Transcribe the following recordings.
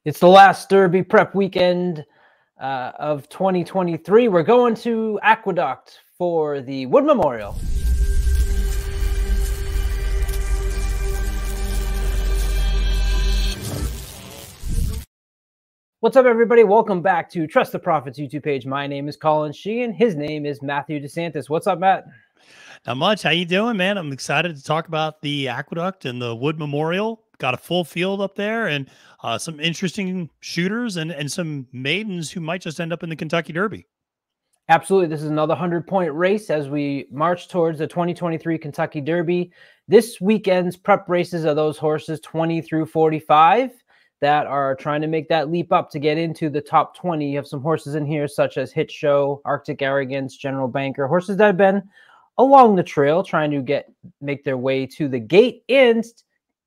It's the last Derby prep weekend of 2023. We're going to Aqueduct for the Wood Memorial. What's up, everybody? Welcome back to Trust the Profits YouTube page. My name is Colin and his name is Matthew DeSantis. What's up, Matt? Not much. How you doing, man? I'm excited to talk about the Aqueduct and the Wood Memorial. Got a full field up there and some interesting shooters and some maidens who might just end up in the Kentucky Derby. Absolutely. This is another 100-point race as we march towards the 2023 Kentucky Derby. This weekend's prep races are those horses 20 through 45 that are trying to make that leap up to get into the top 20. You have some horses in here such as Hit Show, Arctic Arrogance, General Banker, horses that have been along the trail trying to make their way to the gate, and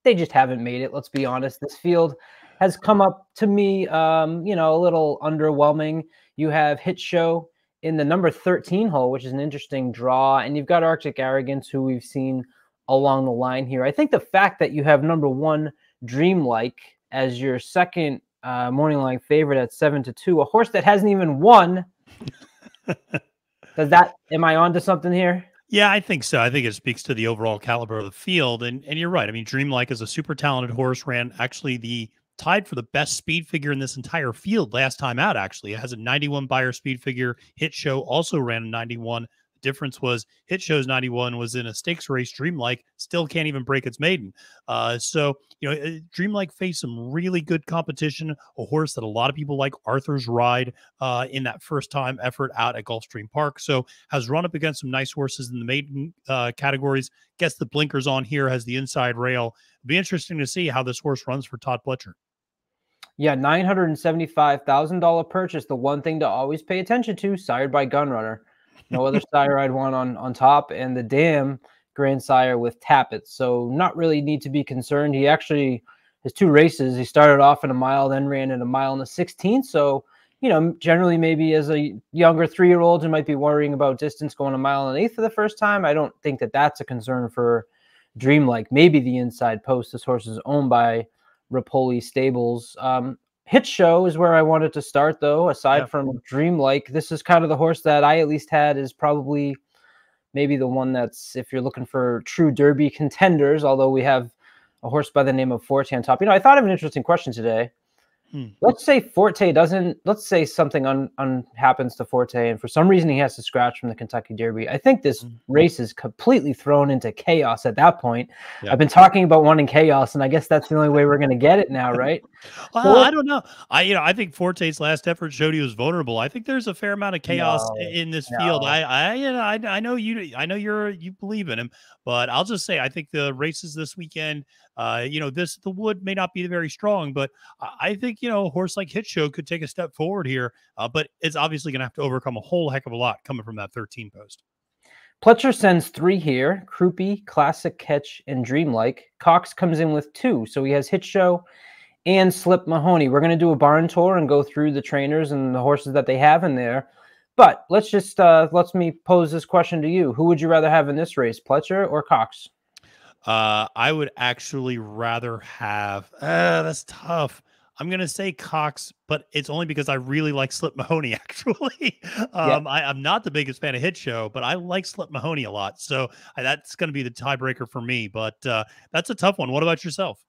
they just haven't made it. Let's be honest. This field has come up to me, a little underwhelming. You have Hit Show in the number 13 hole, which is an interesting draw, and you've got Arctic Arrogance, who we've seen along the line here. I think the fact that you have number 1 Dreamlike as your second morning line favorite at 7-2, a horse that hasn't even won. Am I onto something here? Yeah, I think so. I think it speaks to the overall caliber of the field. And you're right. I mean, Dreamlike is a super talented horse, ran actually tied for the best speed figure in this entire field last time out, actually. It has a 91 buyer speed figure. Hit Show also ran a 91. The difference was Hit Show's 91 was in a stakes race. Dreamlike still can't even break its maiden. Dreamlike faced some really good competition, a horse that a lot of people like Arthur's Ride in that first time effort out at Gulfstream Park. So has run up against some nice horses in the maiden categories, gets the blinkers on here, has the inside rail. It'll be interesting to see how this horse runs for Todd Pletcher. Yeah, $975,000 purchase. The one thing to always pay attention to, sired by Gunrunner. No other sire I'd want on top, and the damn grandsire with Tappet. So not really need to be concerned. He actually has 2 races. He started off in a mile, then ran in a mile and a 16. So, generally maybe as a younger 3-year-old, you might be worrying about distance going a mile and an eighth for the first time. I don't think that that's a concern for Dreamlike. Maybe the inside post. This horse is owned by Rapoli Stables. Hit Show is where I wanted to start, though. Aside from Dreamlike, this is kind of the horse that I at least had is probably maybe the one that's, if you're looking for true Derby contenders, although we have a horse by the name of Forte on top. I thought of an interesting question today. Let's say Forte doesn't, let's say something happens to Forte, and for some reason he has to scratch from the Kentucky Derby. I think this race is completely thrown into chaos at that point. I've been talking about wanting chaos, and I guess that's the only way we're going to get it now, right? Well, I don't know. I think Forte's last effort showed he was vulnerable. I think there's a fair amount of chaos in this field. I know you believe in him, but I'll just say I think the races this weekend, the Wood may not be very strong, but I think a horse like Hit Show could take a step forward here, but it's obviously going to have to overcome a whole heck of a lot coming from that 13 post. Pletcher sends 3 here: Croupy, Classic Catch, and Dreamlike. Cox comes in with 2, so he has Hit Show and Slip Mahoney. We're going to do a barn tour and go through the trainers and the horses that they have in there. But let's me pose this question to you. Who would you rather have in this race, Pletcher or Cox? I would actually rather have, that's tough. I'm going to say Cox, but it's only because I really like Slip Mahoney, actually. I'm not the biggest fan of Hit Show, but I like Slip Mahoney a lot. So that's going to be the tiebreaker for me, but that's a tough one. What about yourself?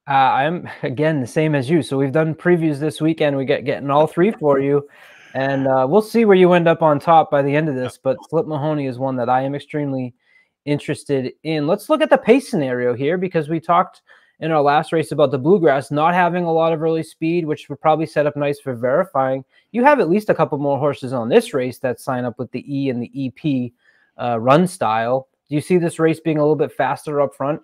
I'm, again, the same as you. So we've done previews this weekend. We getting all 3 for you, and we'll see where you end up on top by the end of this. But Slip Mahoney is one that I am extremely interested in. Let's look at the pace scenario here, because we talked in our last race about the Bluegrass not having a lot of early speed, which would probably set up nice for verifying. You have at least a couple more horses on this race that sign up with the E and the EP run style. Do you see this race being a little bit faster up front?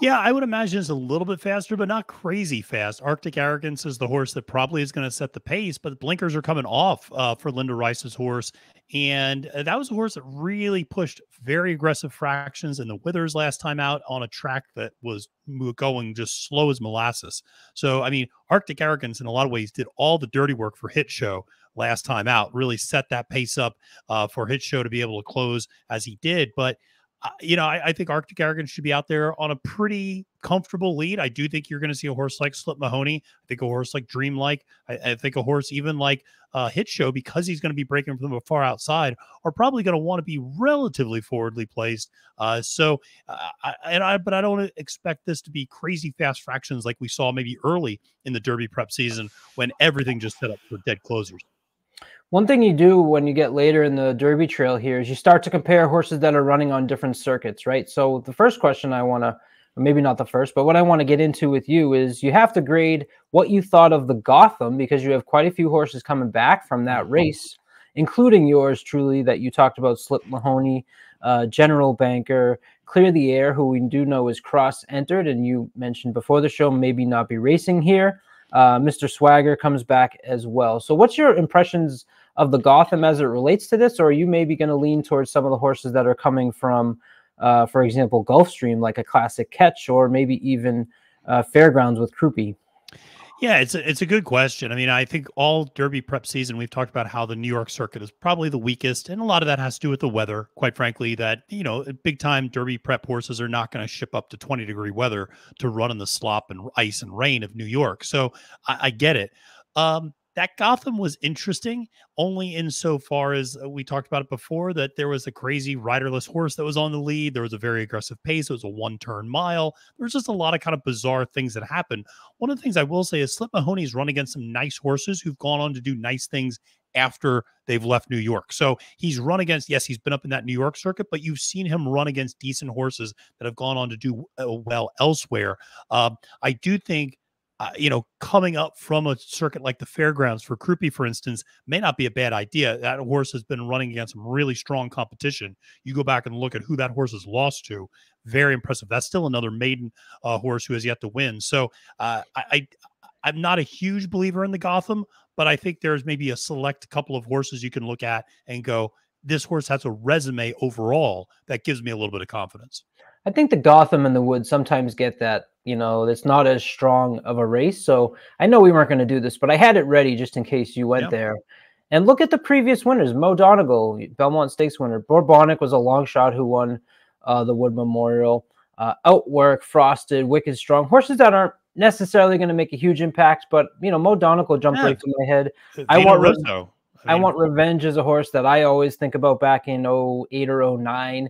Yeah, I would imagine it's a little bit faster, but not crazy fast. Arctic Arrogance is the horse that probably is going to set the pace, but the blinkers are coming off for Linda Rice's horse. And that was a horse that really pushed very aggressive fractions in the Withers last time out on a track that was going just slow as molasses. So, I mean, Arctic Arrogance in a lot of ways did all the dirty work for Hit Show last time out, really set that pace up for Hit Show to be able to close as he did. But I think Arctic Arrogance should be out there on a pretty comfortable lead. I do think you're going to see a horse like Slip Mahoney. I think a horse like Dreamlike. I think a horse even like Hit Show, because he's going to be breaking from the far outside, are probably going to want to be relatively forwardly placed. But I don't expect this to be crazy fast fractions like we saw maybe early in the Derby prep season when everything just set up for dead closers. One thing you do when you get later in the Derby trail here is you start to compare horses that are running on different circuits, right? So the first question I want to, maybe not the first, but what I want to get into with you is you have to grade what you thought of the Gotham, because you have quite a few horses coming back from that race, including yours truly that you talked about, Slip Mahoney, General Banker, Clear the Air, who we do know is cross-entered, and you mentioned before the show maybe not be racing here. Mr. Swagger comes back as well. So what's your impressions of the Gotham as it relates to this? Or are you maybe going to lean towards some of the horses that are coming from, for example, Gulfstream, like a Classic Catch, or maybe even Fairgrounds with Croupi? Yeah, it's a good question. I mean, I think all Derby prep season, we've talked about how the New York circuit is probably the weakest, and a lot of that has to do with the weather, quite frankly, that, big time Derby prep horses are not going to ship up to 20-degree weather to run in the slop and ice and rain of New York. So I get it. That Gotham was interesting only insofar as we talked about it before, that there was a crazy riderless horse that was on the lead. There was a very aggressive pace. It was a one-turn mile. There was just a lot of kind of bizarre things that happened. One of the things I will say is Slip Mahoney's run against some nice horses who've gone on to do nice things after they've left New York. So he's run against, yes, he's been up in that New York circuit, but you've seen him run against decent horses that have gone on to do well elsewhere. I do think coming up from a circuit like the Fairgrounds for Croupi, for instance, may not be a bad idea. That horse has been running against some really strong competition. You go back and look at who that horse has lost to. Very impressive. That's still another maiden horse who has yet to win. So I'm not a huge believer in the Gotham, but I think there's maybe a select couple of horses you can look at and go, this horse has a resume overall that gives me a little bit of confidence. I think the Gotham and the Woods sometimes get that, it's not as strong of a race. So I know we weren't going to do this, but I had it ready just in case you went there. And look at the previous winners. Mo Donegal, Belmont Stakes winner. Bourbonic was a long shot who won the Wood Memorial. Outwork, Frosted, Wicked Strong. Horses that aren't necessarily going to make a huge impact, but, Mo Donegal jumped right to my head. I want Revenge as a horse that I always think about back in 08 or 09,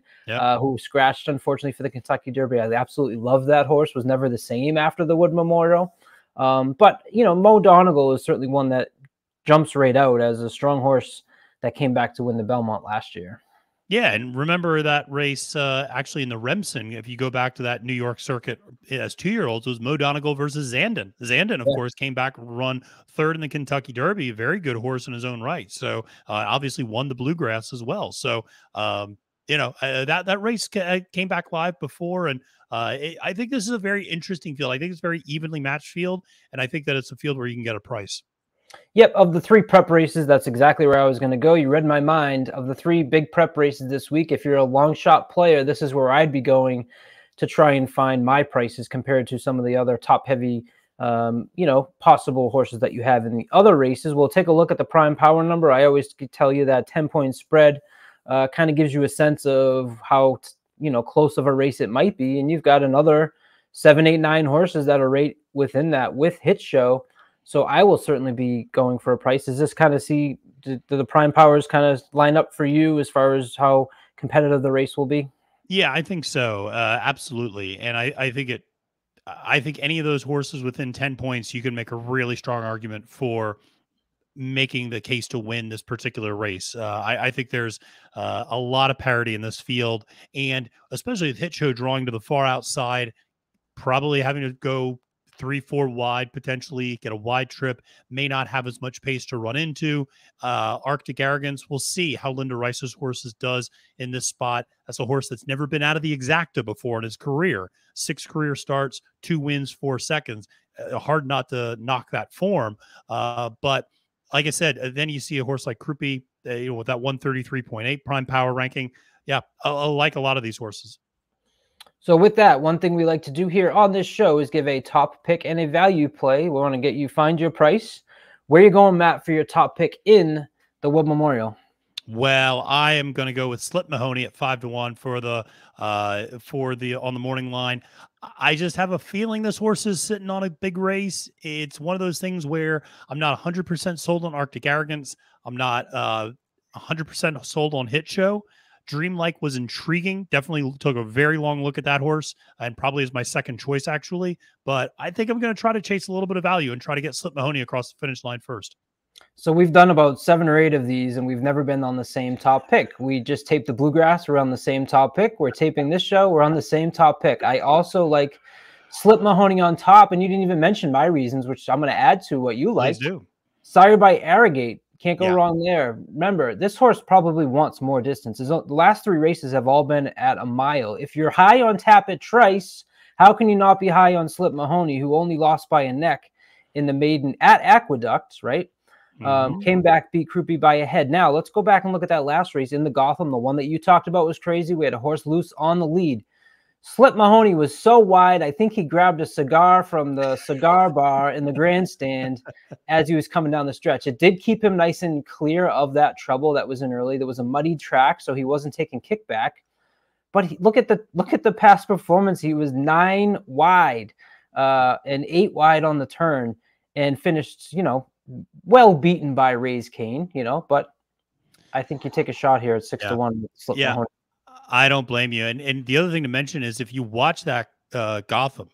who scratched, unfortunately, for the Kentucky Derby. I absolutely love that horse, was never the same after the Wood Memorial. But, Mo Donegal is certainly one that jumps right out as a strong horse that came back to win the Belmont last year. Yeah, and remember that race actually in the Remsen, if you go back to that New York circuit as 2-year-olds, was Mo Donegal versus Zandon. Zandon, of course, came back and run third in the Kentucky Derby, a very good horse in his own right. So obviously won the Bluegrass as well. So, that race came back live before, and I think this is a very interesting field. I think it's a very evenly matched field, and I think that it's a field where you can get a price. Yep, of the 3 prep races, that's exactly where I was going to go. You read my mind. Of the 3 big prep races this week, if you're a long shot player, this is where I'd be going to try and find my prices compared to some of the other top heavy, possible horses that you have in the other races. We'll take a look at the prime power number. I always tell you that 10-point spread kind of gives you a sense of how, close of a race it might be. And you've got another 7, 8, 9 horses that are right within that with Hit Show. So I will certainly be going for a price. Does this kind of do the prime powers kind of line up for you as far as how competitive the race will be? Yeah, I think so. Absolutely. And I think any of those horses within 10 points, you can make a really strong argument for making the case to win this particular race. I think there's a lot of parity in this field, and especially with Hit Show drawing to the far outside, probably having to go 3-4 wide, potentially get a wide trip, may not have as much pace to run into. Arctic Arrogance, we'll see how Linda Rice's horses does in this spot. That's a horse that's never been out of the exacta before in his career. 6 career starts, 2 wins, 4 seconds. Hard not to knock that form. But like I said, then you see a horse like Croupi, with that 133.8 prime power ranking. Yeah, I like a lot of these horses. So with that, one thing we like to do here on this show is give a top pick and a value play. We want to get you find your price. Where are you going, Matt, for your top pick in the Wood Memorial? Well, I am going to go with Slip Mahoney at 5-1 for the on the morning line. I just have a feeling this horse is sitting on a big race. It's one of those things where I'm not 100% sold on Arctic Arrogance. I'm not 100% sold on Hit Show. Dreamlike was intriguing. Definitely took a very long look at that horse and probably is my second choice, actually. But I think I'm going to try to chase a little bit of value and try to get Slip Mahoney across the finish line first. So we've done about 7 or 8 of these, and we've never been on the same top pick. We just taped the Bluegrass. We're on the same top pick. We're taping this show. We're on the same top pick. I also like Slip Mahoney on top, and you didn't even mention my reasons, which I'm going to add to what you like. Please do. Sired by Arrogate. Can't go wrong there. Remember, this horse probably wants more distance. The last 3 races have all been at a mile. If you're high on Tapit Trice, how can you not be high on Slip Mahoney, who only lost by a neck in the maiden at Aqueduct, right? Came back, beat Crouppy by a head. Now, let's go back and look at that last race in the Gotham. The one that you talked about was crazy. We had a horse loose on the lead. Slip Mahoney was so wide, I think he grabbed a cigar from the cigar bar in the grandstand as he was coming down the stretch. It did keep him nice and clear of that trouble that was in early. There was a muddy track, so he wasn't taking kickback. But look at the past performance. He was 9 wide and 8 wide on the turn and finished, well beaten by Raise Cane, but I think you take a shot here at 6-1. Slip Mahoney. I don't blame you. And the other thing to mention is if you watch that Gotham,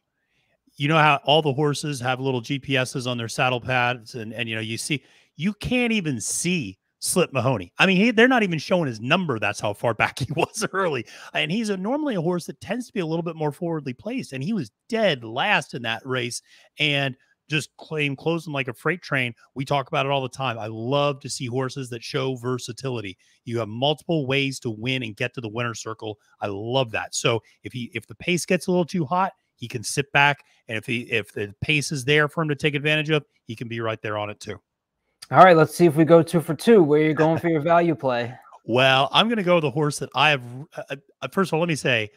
you know how all the horses have little GPSs on their saddle pads and you can't even see Slip Mahoney. I mean, they're not even showing his number. That's how far back he was early. And he's normally a horse that tends to be a little bit more forwardly placed. And he was dead last in that race and just closing like a freight train. We talk about it all the time. I love to see horses that show versatility. You have multiple ways to win and get to the winner's circle. I love that. So if the pace gets a little too hot, he can sit back. And if the pace is there for him to take advantage of, he can be right there on it too. All right, let's see if we go 2 for 2. Where are you going for your value play? Well, I'm going to go with the horse that I have. First of all, let me say,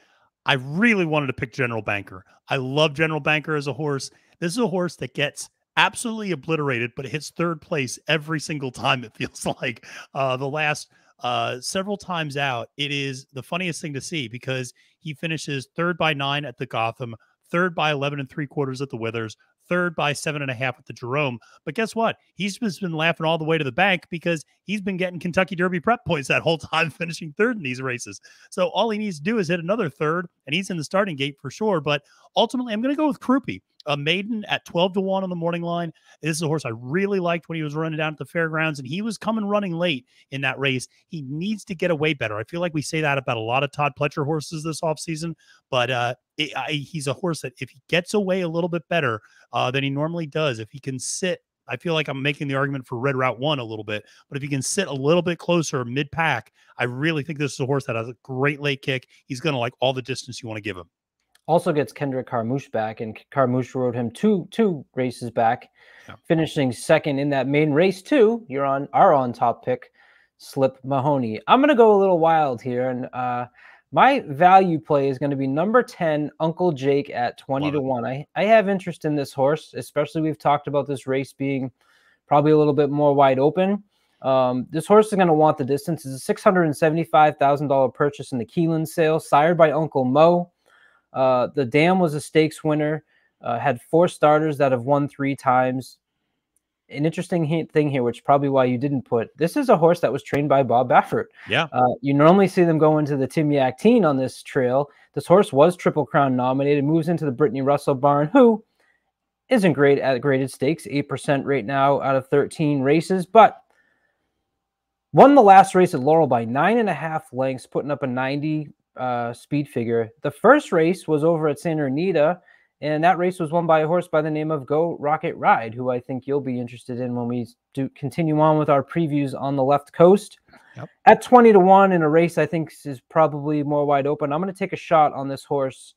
I really wanted to pick General Banker. I love General Banker as a horse. This is a horse that gets absolutely obliterated, but it hits 3rd place every single time, it feels like. The last several times out, it is the funniest thing to see because he finishes 3rd by 9 at the Gotham, 3rd by 11 3/4 at the Withers, 3rd by 7.5 at the Jerome. But guess what? He's just been laughing all the way to the bank because he's been getting Kentucky Derby prep points that whole time, finishing 3rd in these races. So all he needs to do is hit another 3rd, and he's in the starting gate for sure. But ultimately, I'm going to go with Crouppy. A maiden at 12-1 on the morning line. This is a horse I really liked when he was running down at the fairgrounds, and he was coming running late in that race. He needs to get away better. I feel like we say that about a lot of Todd Pletcher horses this offseason, but he's a horse that if he gets away a little bit better than he normally does, if he can sit, I feel like I'm making the argument for Red Route 1 a little bit, but if he can sit a little bit closer mid-pack, I really think this is a horse that has a great late kick. He's going to like all the distance you want to give him. Also gets Kendrick Carmouche back, and Carmouche rode him two races back, finishing 2nd in that main race too. You're on top pick, Slip Mahoney. I'm going to go a little wild here, and my value play is going to be number 10, Uncle Jake at 20-1. I have interest in this horse, especially we've talked about this race being probably a little bit more wide open. This horse is going to want the distance. It's a $675,000 purchase in the Keelan sale, sired by Uncle Mo. The Dam was a stakes winner, had 4 starters that have won 3 times. An interesting thing here, which is probably why you didn't put, this is a horse that was trained by Bob Baffert. Yeah. You normally see them go into the Tim Yak-Teen on this trail. This horse was Triple Crown nominated, moves into the Brittany Russell barn, who isn't great at graded stakes, 8% right now out of 13 races, but won the last race at Laurel by 9.5 lengths, putting up a 90 speed figure. The first race was over at Santa Anita, and that race was won by a horse by the name of Go Rocket Ride, who I think you'll be interested in when we do continue on with our previews on the left coast. Yep. At 20-1 in a race I think is probably more wide open. I'm going to take a shot on this horse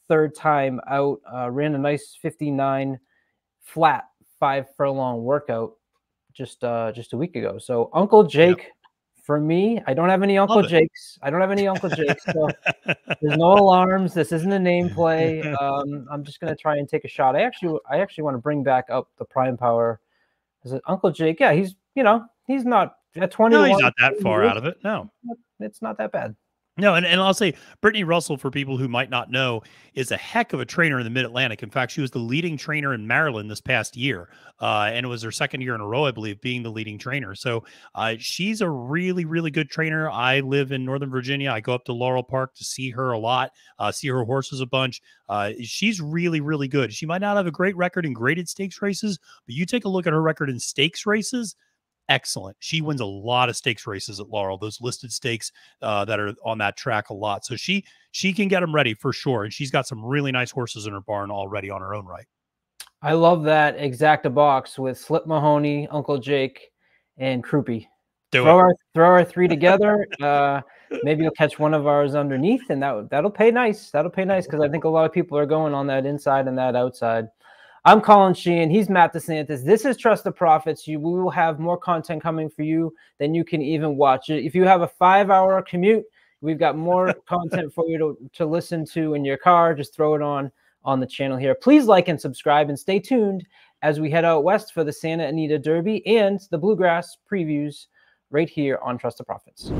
3rd time out. Ran a nice 59 flat 5 furlong workout just a week ago. So Uncle Jake. Yep. For me, I don't have any Uncle Jakes. So there's no alarms. This isn't a name play. I'm just going to try and take a shot. I actually want to bring back up the Prime Power. Is it Uncle Jake? Yeah, he's not Yeah, 20 No, to he's 1. not that far out of it. No. It's not that bad. No, and I'll say Brittany Russell, for people who might not know, is a heck of a trainer in the Mid-Atlantic. In fact, she was the leading trainer in Maryland this past year, and it was her second year in a row, I believe, being the leading trainer. So she's a really, really good trainer. I live in Northern Virginia. I go up to Laurel Park to see her a lot, see her horses a bunch. She's really, really good. She might not have a great record in graded stakes races, but you take a look at her record in stakes races, excellent. She wins a lot of stakes races at Laurel, those listed stakes that are on that track a lot. So she can get them ready for sure. And she's got some really nice horses in her barn already on her own right. I love that exacta box with Slip Mahoney, Uncle Jake, and Croupy. Throw our three together. Maybe you'll catch one of ours underneath, and that'll pay nice. That'll pay nice because I think a lot of people are going on that inside and that outside. I'm Colin Sheehan. He's Matt DeSantis. This is Trust the Profits. We will have more content coming for you than you can even watch it. If you have a 5-hour commute, we've got more content for you to listen to in your car. Just throw it on the channel here. Please like and subscribe and stay tuned as we head out west for the Santa Anita Derby and the Bluegrass previews right here on Trust the Profits.